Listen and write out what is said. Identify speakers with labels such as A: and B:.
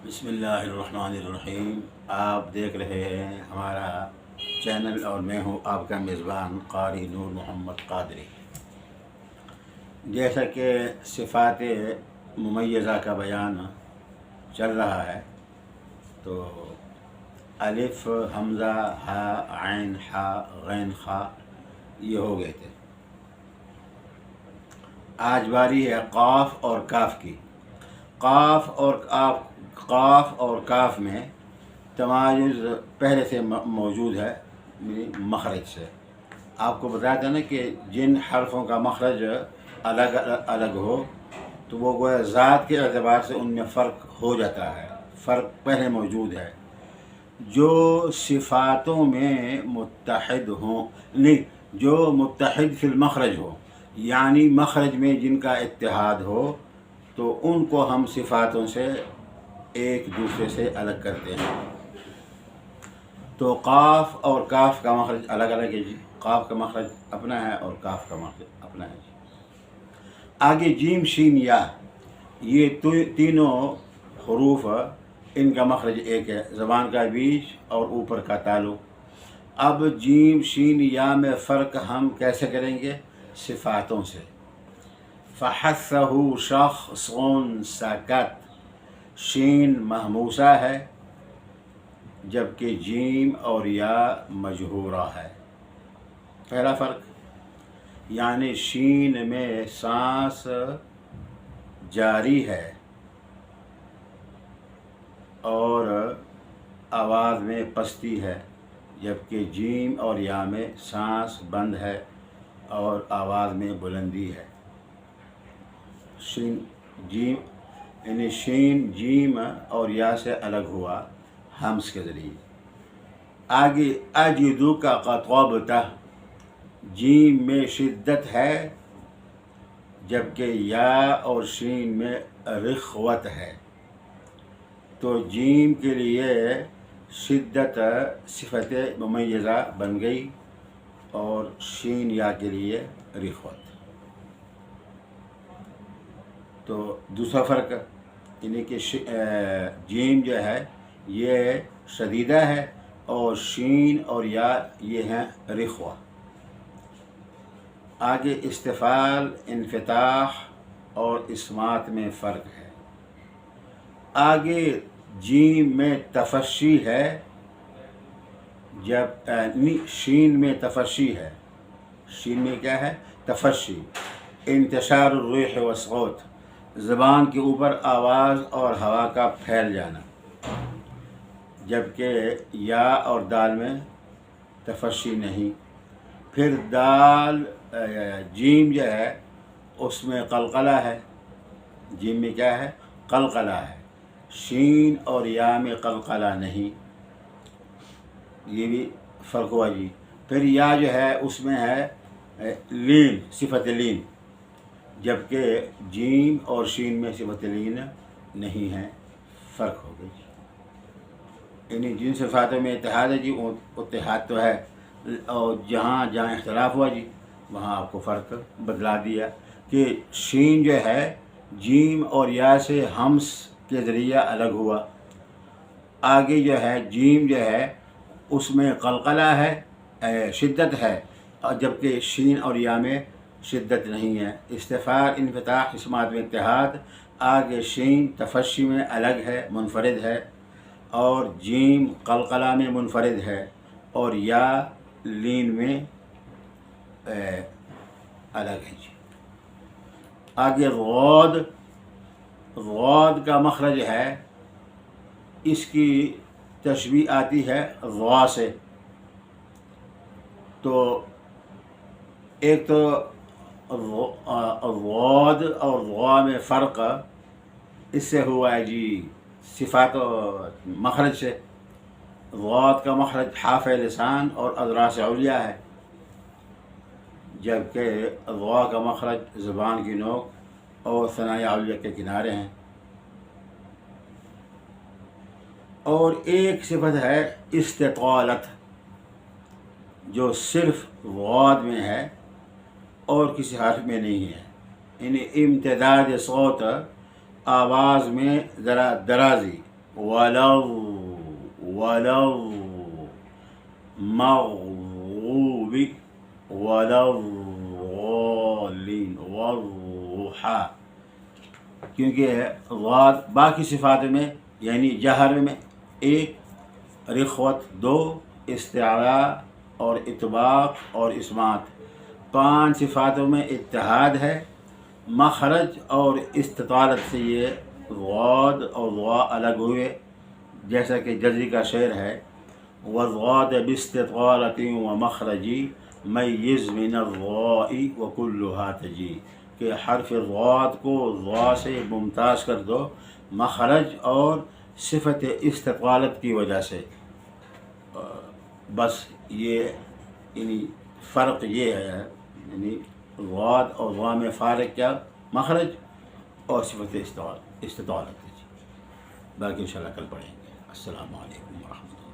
A: बिस्मिल्लाहिर्रहमानिर्रहीम। आप देख रहे हैं हमारा चैनल और मैं हूं आपका मेज़बान क़ारी नूर मोहम्मद क़ादरी। जैसा कि सिफ़ात मुमय्यज़ा का बयान चल रहा है, तो अलिफ़ हमज़ा हा ऐन हा गैन खा ये हो गए थे। आज बारी है क़ाफ़ और काफ़ की। क़ाफ़ और काफ़ में तमायुज़ पहले से मौजूद है मखरज से। आपको बताया था ना कि जिन हर्फ़ों का मखरज अलग अलग हो तो वो गोया ज़ात के एतबार से उनमें फ़र्क हो जाता है, फ़र्क पहले मौजूद है। जो सिफ़ातों में मुत्तहिद हों, नहीं, जो मुत्तहिद फ़िल मखरज हो, यानी मखरज में जिनका इत्तिहाद हो, तो उनको हम सिफ़ातों से एक दूसरे से अलग करते हैं। तो क़ाफ़ और काफ़ का मखरज अलग अलग है जी। क़ाफ़ का मखरज अपना है और काफ़ का मखरज अपना है जी। आगे जीम शीन या ये तीनों हरूफ, इनका मखरज एक है, ज़बान का बीच और ऊपर का तालु। अब जीम शीन या में फ़र्क हम कैसे करेंगे? सिफ़ातों से। फ़हस्सहु शख़्सुन सकत, शीन महमूसा है जबकि जीम और या मजहूरा है। पहला फ़र्क, यानी शीन में सांस जारी है और आवाज़ में पस्ती है, जबकि जीम और या में सांस बंद है और आवाज़ में बुलंदी है। शीन जीम, यानी शीन जीम और या से अलग हुआ हम्स के ज़रिए। आगे अजिदु का क़तबता, जीम में शिद्दत है जबकि या और शीन में रिख्वत है। तो जीम के लिए शिद्दत सिफ़त मुमय्यज़ा बन गई और शीन या के लिए रिख्वत। तो दूसरा फ़र्क, यानी कि जीम जो है ये शदीदा है और शीन और या ये हैं रिख्वा। आगे इस्तिफ़ाल, इन्फ़िताह और इस्मात में फ़र्क है। आगे जीम में तफ़शी है जब शीन में तफ़शी है। शीन में क्या है? तफ़शी। इंतशार रूह व सौत, ज़बान के ऊपर आवाज़ और हवा का फैल जाना, जबकि या और दाल में तफ़शी नहीं। फिर दाल जीम जो है उसमें क़लक़ला है। जीम में क्या है? क़लक़ला है। शीन और या में क़लक़ला नहीं। ये भी फ़र्क हुआ जी। फिर या जो है उसमें है लीन, सिफ़त लीन, जबकि जीम और शीन में सिफ़त लीन नहीं है। फ़र्क हो गई। यानी जिन सिफ़ातों में इत्तिहाद है जी, वो इत्तिहाद तो है, और जहाँ जहाँ इख्तिलाफ़ हुआ जी वहाँ आपको फ़र्क बतला दिया कि शीन जो है जीम और या से हम्स के ज़रिए अलग हुआ। आगे जो है जीम जो है उसमें क़लक़ला है, शिद्दत है, और जबकि शीन और या में शिद्दत नहीं है। इस्तिफ़ाल, इन्फ़िताह, इस्मात में इत्तिहाद। आगे शीन तफ़शी में अलग है, मुनफ़रिद है, और जीम क़लक़ला में मुनफ़रिद है, और या लीन में अलग है जी। आगे गौद का मखरज है, इसकी तशबीह आती है ग़ा से। तो एक तो गौद और ग़ा में फ़र्क इससे हुआ है जी सिफ़ात मखरज से। गौद का मखरज हाफ़ लिसान और अज़रास उलिया है, जबकि ग़ा का मखरज ज़बान की नोक और सनाया उलिया के किनारे हैं। और एक सिफ़त है इस्तितालत, जो सिर्फ़ गौद में है और किसी हर्फ में नहीं है। यानी इम्तिदाद सौत, आवाज़ में ज़रा दराज़ी ولو مغضوب ولا الضالین والضحى، کیونکہ غاد باقی صفات میں یعنی جہر میں 1 رخوت، 2 استعلاء اور اطباق اور اسمات، 5 صفاتوں میں اتحاد ہے، مخرج اور استطالت سے یہ غاد اور ضا الگ ہوئے، جیسا کہ جزری کا شعر ہے والضاد باستطالة ومخرجی میز من الضاء وكلها تجی، کہ حرف ضاد کو ضا سے ممتاز کر دو مخرج اور صفت استطالت کی وجہ سے۔ بس یہ یعنی فرق یہ ہے، یعنی ضاد اور ضا میں فارق کیا؟ مخرج اور صفت استطالت۔ باقی انشاءاللہ کل پڑھیں گے۔ السلام علیکم ورحمۃ اللہ۔